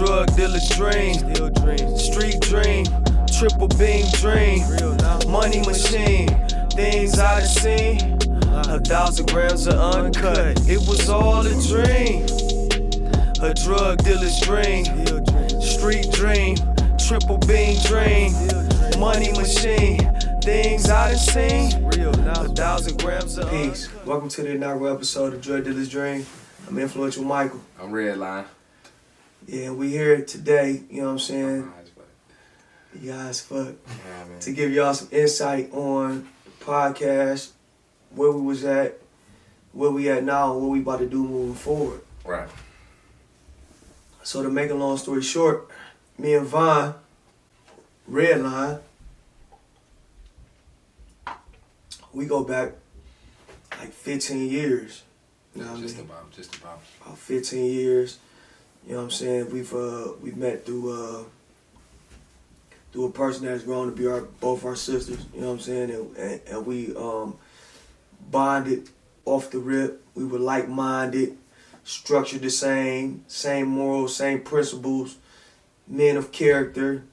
drug dealer's dream, street dream, triple beam dream, money machine, things I done seen, 1,000 grams of uncut, it was all a dream. A drug dealer's dream, street dream, triple beam dream, money machine, things I done seen, 1,000 grams of peace. Welcome to the inaugural episode of Drug Dealer's Dream. I'm Influential Michael. I'm Redline. Yeah, we here today, you know what I'm saying? Yeah, as fuck. Yeah, man. To give y'all some insight on the podcast, where we was at, where we at now, and what we about to do moving forward. Right. So to make a long story short, me and Vaughn, Redline, we go back like 15 years. You know what I mean? Just about. About 15 years. You know what I'm saying? We've met through a person that's grown to be both our sisters. You know what I'm saying? And we bonded off the rip. We were like-minded, structured the same morals, same principles, men of character,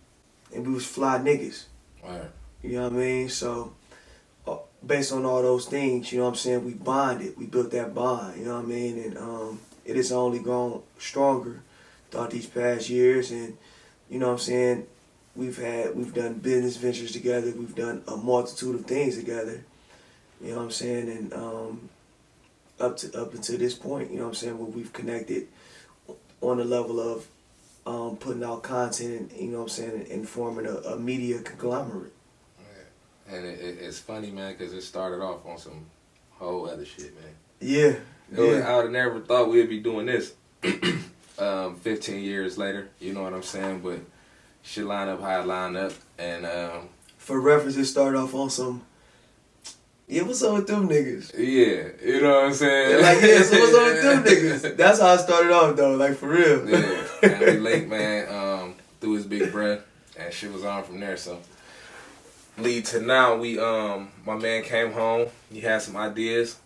and we was fly niggas. Right. You know what I mean? So based on all those things, you know what I'm saying, we bonded. We built that bond, you know what I mean? And it has only grown stronger throughout these past years. And, you know what I'm saying, we've done business ventures together. We've done a multitude of things together. You know what I'm saying? And up until this point, you know what I'm saying, where we've connected on the level of putting out content and, you know what I'm saying, and forming a media conglomerate. And it's funny, man, because it started off on some whole other shit, man. Yeah. I would have never thought we'd be doing this 15 years later, you know what I'm saying? But shit lined up how it lined up. And for reference, it started off on some, what's up with them niggas? Yeah, you know what I'm saying? So what's up with them niggas? That's how I started off, though, like, for real. Yeah, and we linked, man, through his big breath, and shit was on from there, so. Lead to now, my man came home. He had some ideas.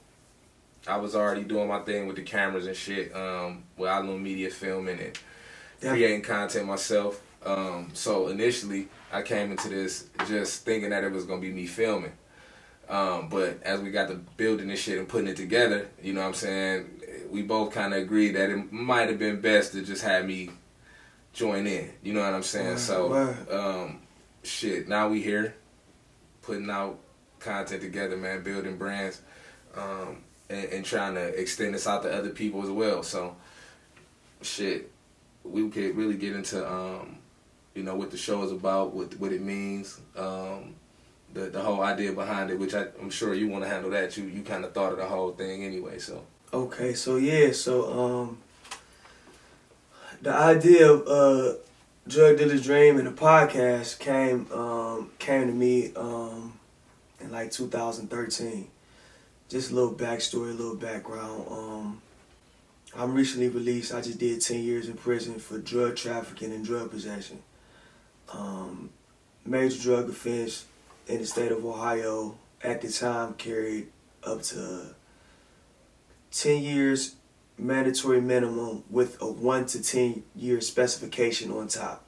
I was already doing my thing with the cameras and shit, with Iloom Media filming and creating content myself. So initially, I came into this just thinking that it was gonna be me filming. But as we got to building this shit and putting it together, you know what I'm saying, we both kind of agreed that it might have been best to just have me join in. You know what I'm saying? Shit, now we here. Putting out content together, man, building brands, and trying to extend this out to other people as well. So, shit, we could really get into, what the show is about, what it means, the whole idea behind it, which I'm sure you want to handle that. You kind of thought of the whole thing anyway, so. Okay, so the idea of Drug Dealer's Dream and the podcast came to me in like 2013. Just a little backstory, a little background. I'm recently released. I just did 10 years in prison for drug trafficking and drug possession. Major drug offense in the state of Ohio at the time carried up to 10 years mandatory minimum with a 1 to 10 year specification on top.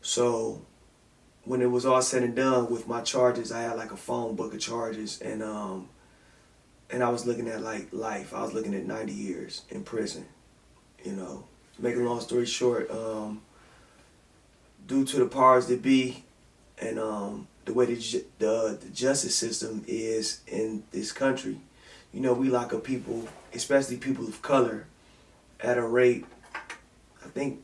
So when it was all said and done with my charges, I had like a phone book of charges, and I was looking at like life. I was looking at 90 years in prison. You know, to make a long story short, due to the powers that be and the way the justice system is in this country, you know, we lock up people, especially people of color, at a rate, I think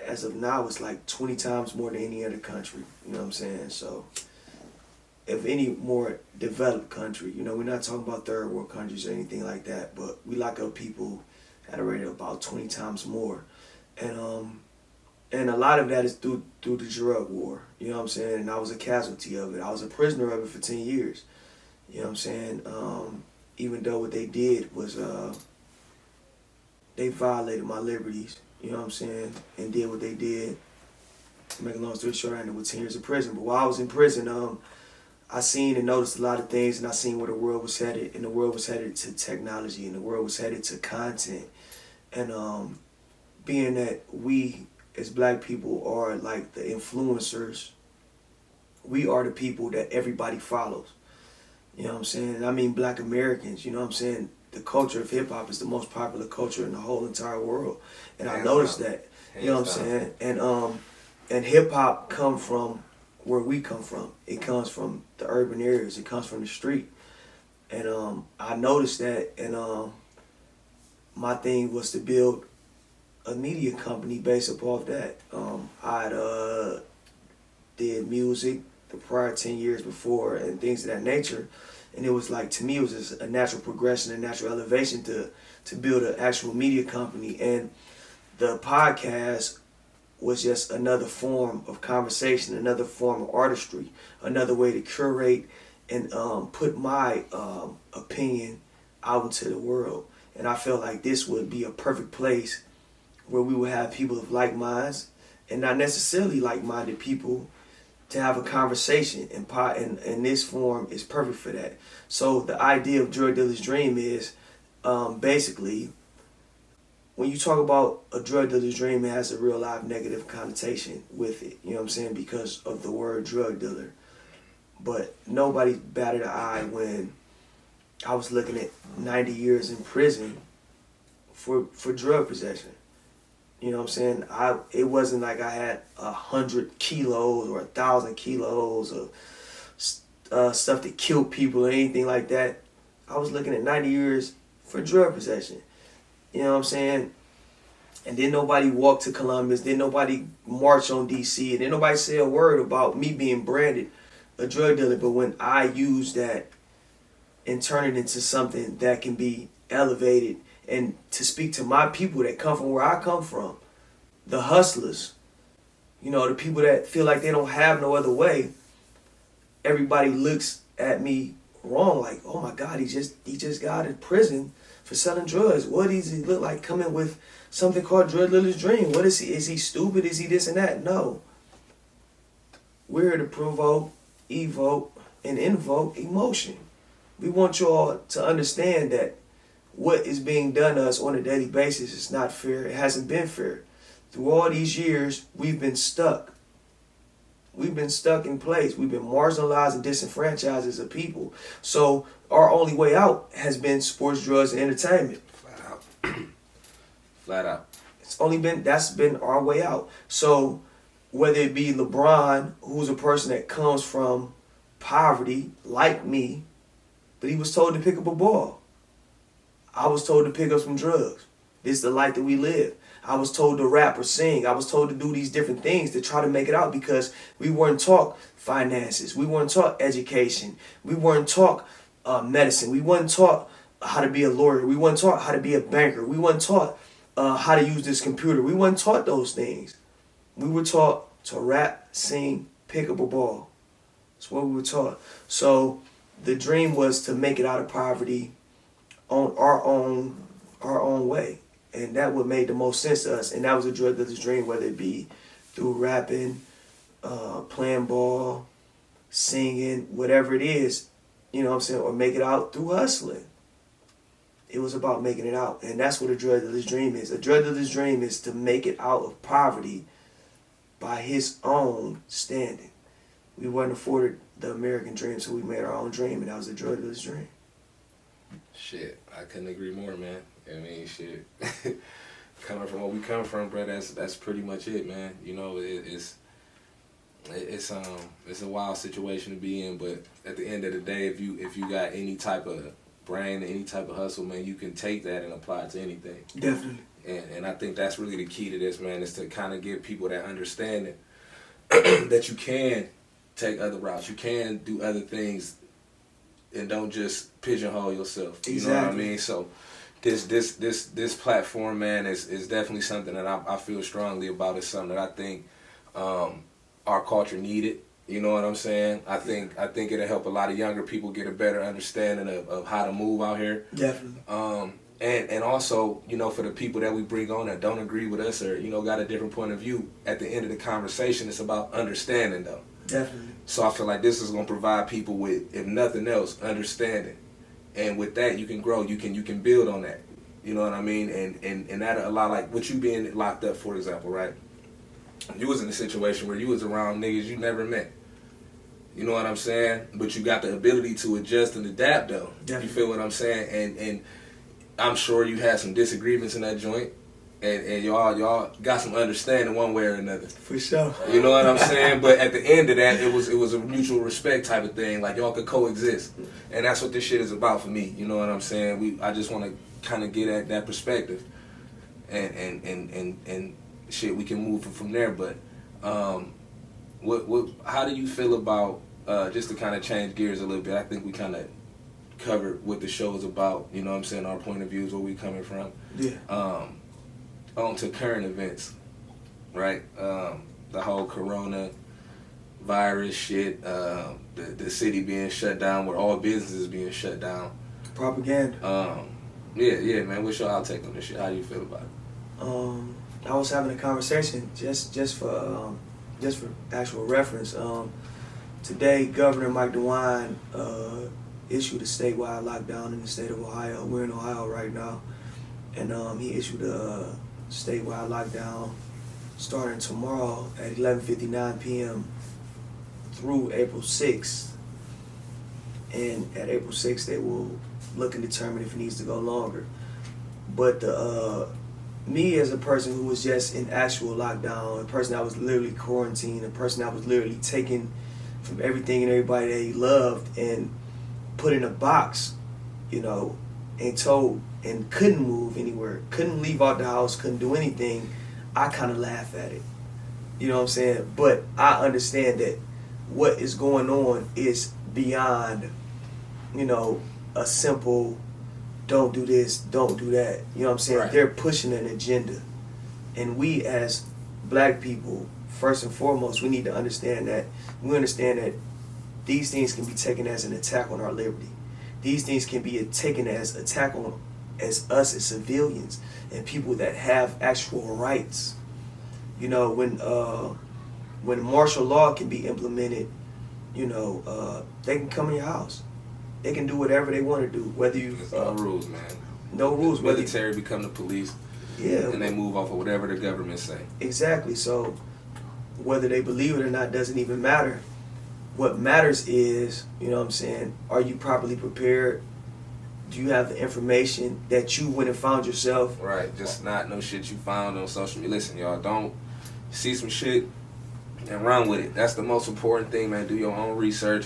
as of now, it's like 20 times more than any other country. You know what I'm saying? So, if any more developed country, you know, we're not talking about third world countries or anything like that, but we lock up people at a rate of about 20 times more. And a lot of that is through the drug war. You know what I'm saying? And I was a casualty of it. I was a prisoner of it for 10 years. You know what I'm saying? Even though what they did was they violated my liberties, you know what I'm saying, and did what they did. To make a long story short, I ended with 10 years in prison. But while I was in prison, I seen and noticed a lot of things, and I seen where the world was headed, and the world was headed to technology, and the world was headed to content. And being that we as black people are like the influencers. We are the people that everybody follows. You know what I'm saying? And I mean black Americans, you know what I'm saying? The culture of hip hop is the most popular culture in the whole entire world. And I noticed that. You know what I'm saying? And hip hop come from where we come from. It comes from the urban areas. It comes from the street. And I noticed that, and my thing was to build a media company based upon that. I did music the prior 10 years before and things of that nature. And it was like, to me, it was just a natural progression, a natural elevation to build an actual media company. And the podcast was just another form of conversation, another form of artistry, another way to curate and put my opinion out into the world. And I felt like this would be a perfect place where we would have people of like minds and not necessarily like-minded people to have a conversation. And this form is perfect for that. So the idea of Drug Dealer's Dream is basically, when you talk about a drug dealer's dream, it has a real live negative connotation with it. You know what I'm saying? Because of the word drug dealer. But nobody batted an eye when I was looking at 90 years in prison for drug possession. You know what I'm saying? It wasn't like I had 100 kilos or 1,000 kilos of stuff that killed people or anything like that. I was looking at 90 years for drug possession. You know what I'm saying? And then nobody walked to Columbus. Then nobody marched on D.C. And then nobody said a word about me being branded a drug dealer. But when I use that and turn it into something that can be elevated and to speak to my people that come from where I come from, the hustlers, you know, the people that feel like they don't have no other way, everybody looks at me wrong, like, oh my God, he just got in prison for selling drugs. What does he look like coming with something called Drug Dealer's Dream? What is he? Is he stupid? Is he this and that? No. We're here to provoke, evoke, and invoke emotion. We want you all to understand that what is being done to us on a daily basis is not fair. It hasn't been fair. Through all these years, we've been stuck. We've been stuck in place. We've been marginalized and disenfranchised as a people. So our only way out has been sports, drugs, and entertainment. Flat out. Flat out. That's been our way out. So whether it be LeBron, who's a person that comes from poverty, like me, but he was told to pick up a ball. I was told to pick up some drugs. This is the life that we live. I was told to rap or sing. I was told to do these different things to try to make it out because we weren't taught finances. We weren't taught education. We weren't taught medicine. We weren't taught how to be a lawyer. We weren't taught how to be a banker. We weren't taught how to use this computer. We weren't taught those things. We were taught to rap, sing, pick up a ball. That's what we were taught. So the dream was to make it out of poverty on our own way. And that what made the most sense to us. And that was a drug dealer's dream, whether it be through rapping, playing ball, singing, whatever it is, you know what I'm saying, or make it out through hustling. It was about making it out. And that's what a drug dealer's dream is. A drug dealer's dream is to make it out of poverty by his own standing. We weren't afforded the American dream, so we made our own dream, and that was a drug dealer's dream. Shit, I couldn't agree more, man. I mean, shit. Coming from where we come from, bro, that's pretty much it, man. You know, it's a wild situation to be in, but at the end of the day, if you got any type of brain, any type of hustle, man, you can take that and apply it to anything. Definitely. And I think that's really the key to this, man, is to kind of give people that understanding that you can take other routes, you can do other things, and don't just pigeonhole yourself. You Exactly. know what I mean? So this platform, man, is definitely something that I feel strongly about. It's something that I think our culture needed. You know what I'm saying? I think it'll help a lot of younger people get a better understanding of how to move out here. Definitely. And also, you know, for the people that we bring on that don't agree with us or, you know, got a different point of view, at the end of the conversation, it's about understanding, though. Definitely. So I feel like this is going to provide people with, if nothing else, understanding. And with that, you can grow. You can build on that. You know what I mean? And that'll allow, like, with you being locked up, for example, right? you was in a situation where you was around niggas you never met. You know what I'm saying? But you got the ability to adjust and adapt, though. Definitely. You feel what I'm saying? And I'm sure you had some disagreements in that joint, and y'all got some understanding one way or another. For sure. You know what I'm saying? But at the end of that, it was a mutual respect type of thing. Like y'all could coexist, and that's what this shit is about for me. You know what I'm saying? I just want to kind of get at that perspective, and shit, we can move from there. But how do you feel about just to kind of change gears a little bit? I think we kind of covered what the show is about. You know what I'm saying? Our point of views, where we coming from. Yeah. On to current events, right? The whole corona virus shit, the city being shut down, where all businesses being shut down. Propaganda. Yeah, man. What's your take on this shit? How do you feel about it? I was having a conversation just for actual reference. Today, Governor Mike DeWine issued a statewide lockdown in the state of Ohio. We're in Ohio right now, and he issued a statewide lockdown starting tomorrow at 11:59 p.m. through April 6th. And at April 6th, they will look and determine if it needs to go longer. But me as a person who was just in actual lockdown, a person that was literally quarantined, a person that was literally taken from everything and everybody that he loved and put in a box, you know, and told and couldn't move anywhere, couldn't leave out the house, couldn't do anything, I kind of laugh at it. You know what I'm saying? But I understand that what is going on is beyond, you know, a simple don't do this, don't do that. You know what I'm saying? Right. They're pushing an agenda. And we as black people, first and foremost, we need to understand that. We understand that these things can be taken as an attack on our liberty. These things can be taken as attack on as us as civilians and people that have actual rights. You know, when martial law can be implemented, you know, they can come in your house. They can do whatever they want to do. Whether you There's no rules, man. No rules. Military become the police. Yeah. And they move off of whatever the government say. Exactly. So whether they believe it or not doesn't even matter. What matters is, you know what I'm saying, are you properly prepared? Do you have the information that you went and found yourself? Right. Just not no shit you found on social media. Listen, y'all, don't see some shit and run with it. That's the most important thing, man. Do your own research.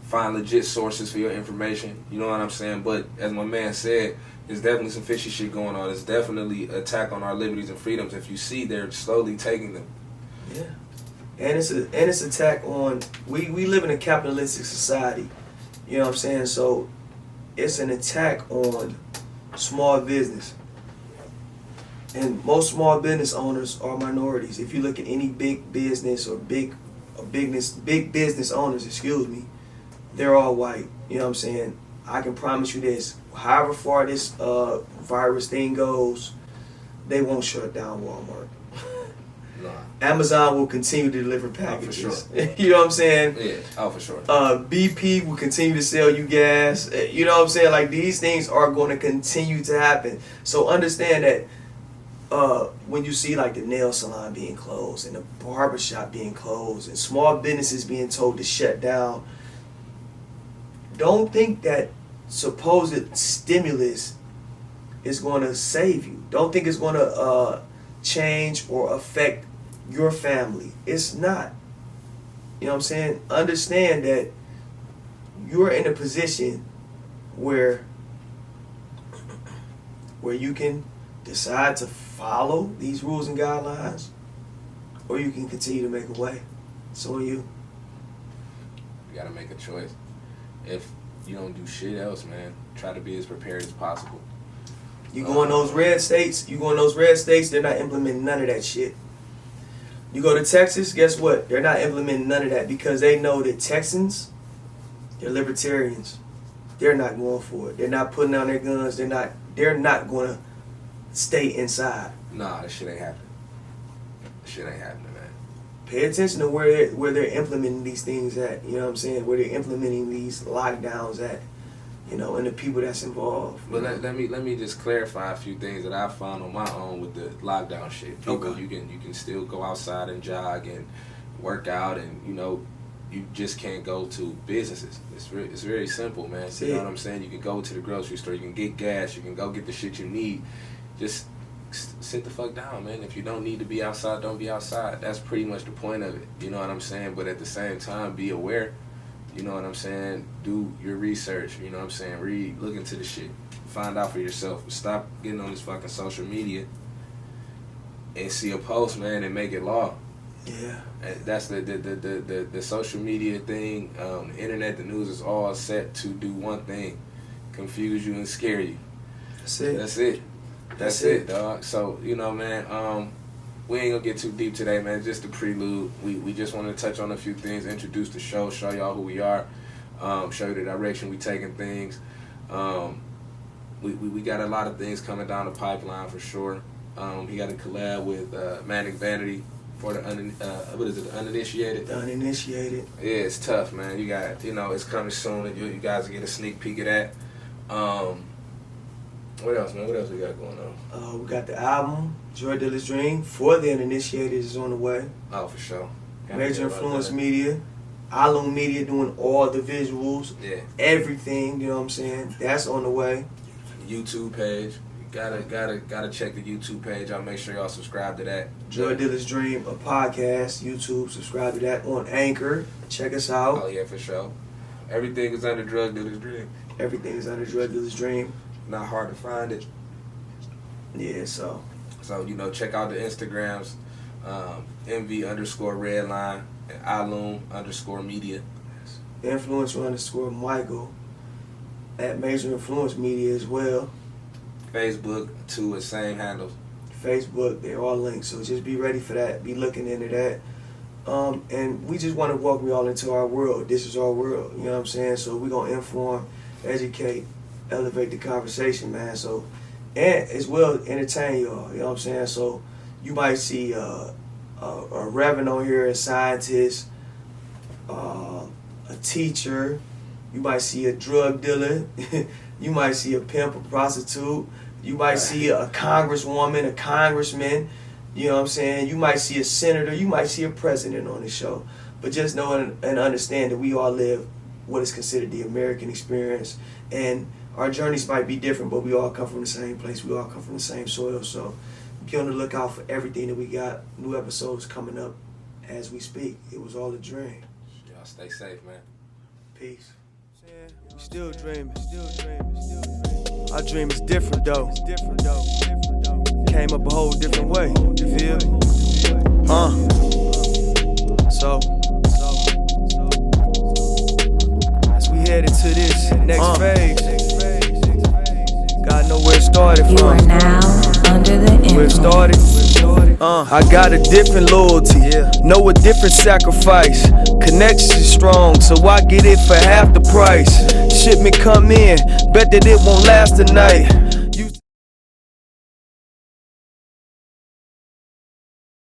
Find legit sources for your information. You know what I'm saying? But as my man said, there's definitely some fishy shit going on. There's definitely an attack on our liberties and freedoms. If you see, they're slowly taking them. Yeah. And it's attack on, we live in a capitalistic society. You know what I'm saying? So it's an attack on small business. And most small business owners are minorities. If you look at any big business or big business owners, excuse me, they're all white. You know what I'm saying? I can promise you this. However far this virus thing goes, they won't shut down Walmart. Nah. Amazon will continue to deliver packages. Oh, for sure. You know what I'm saying? Yeah. Oh, for sure. BP will continue to sell you gas. You know what I'm saying? Like, these things are going to continue to happen. So understand that when you see like the nail salon being closed and the barbershop being closed and small businesses being told to shut down, don't think that supposed stimulus is going to save you. Don't think it's going to change or affect your family. It's not. You know what I'm saying? Understand that you're in a position where you can decide to follow these rules and guidelines, or you can continue to make a way. So are you. You gotta make a choice. If you don't do shit else, man, try to be as prepared as possible. You go in those red states, they're not implementing none of that shit. You go to Texas, guess what? They're not implementing none of that because they know that Texans, they're libertarians. They're not going for it. They're not putting down their guns. They're not going to stay inside. Nah, that shit ain't happening. That shit ain't happening, man. Pay attention to where they're implementing these things at. You know what I'm saying? Where they're implementing these lockdowns at. you know, and the people that's involved. But let me just clarify a few things that I found on my own with the lockdown shit. People, Okay. you can still go outside and jog and work out, and you know, you just can't go to businesses. It's very simple, man. See? You know what I'm saying? You can go to the grocery store, you can get gas, you can go get the shit you need. Just sit the fuck down, man. If you don't need to be outside, don't be outside. That's pretty much the point of it. You know what I'm saying? But at the same time, be aware. You know what I'm saying? Do your research. You know what I'm saying? Read, look into the shit. Find out for yourself. Stop getting on this fucking social media and see a post, man, and make it law. Yeah. That's the social media thing, the internet, the news is all set to do one thing: confuse you and scare you. That's it. That's it, dog. So, you know, man, we ain't gonna get too deep today, man. It's just a prelude. We just want to touch on a few things, introduce the show, show y'all who we are, show you the direction we taking things. We got a lot of things coming down the pipeline for sure. We got a collab with Manic Vanity for the the uninitiated. The uninitiated. Yeah, it's tough, man. You got, you know, it's coming soon, and you guys get a sneak peek of that. What else, man? What else we got going on? We got the album, Joy Dilla's Dream, for the uninitiated is on the way. Oh, for sure. Major Influence Media. Iloom Media doing all the visuals. Yeah. Everything, you know what I'm saying? That's on the way. YouTube page. You gotta check the YouTube page out. Make sure y'all subscribe to that. Joy Dilla's Dream, a podcast, YouTube. Subscribe to that on Anchor. Check us out. Oh yeah, for sure. Everything is under Drug Dealer's Dream. Everything is under Joy Dilla's Dream. Not hard to find it. Yeah, so. So, you know, check out the Instagrams, MV_Redline and Iloom_Media. Influencer _Michael at Major Influence Media as well. Facebook too, the same handles. Facebook, they're all linked. So just be ready for that. Be looking into that. And we just want to welcome y'all into our world. This is our world. You know what I'm saying? So we're going to inform, educate, elevate the conversation, man. So, and as well entertain y'all. You know what I'm saying? So you might see a reverend on here, a scientist, a teacher. You might see a drug dealer. You might see a pimp, a prostitute. You might see a congresswoman, a congressman. You know what I'm saying? You might see a senator. You might see a president on the show. But just know and understand that we all live what is considered the American experience. And our journeys might be different, but we all come from the same place. We all come from the same soil. So be on the lookout for everything that we got. New episodes coming up as we speak. It was all a dream. Y'all stay safe, man. Peace. We still dreaming. Our dream is different though. Came up a whole different way. You feel? So as we head into this next phase, gotta know where it started from. You are now under the influence. Where it started. I got a different loyalty, know a different sacrifice. Connections is strong, so I get it for half the price. Shipment come in, bet that it won't last the night.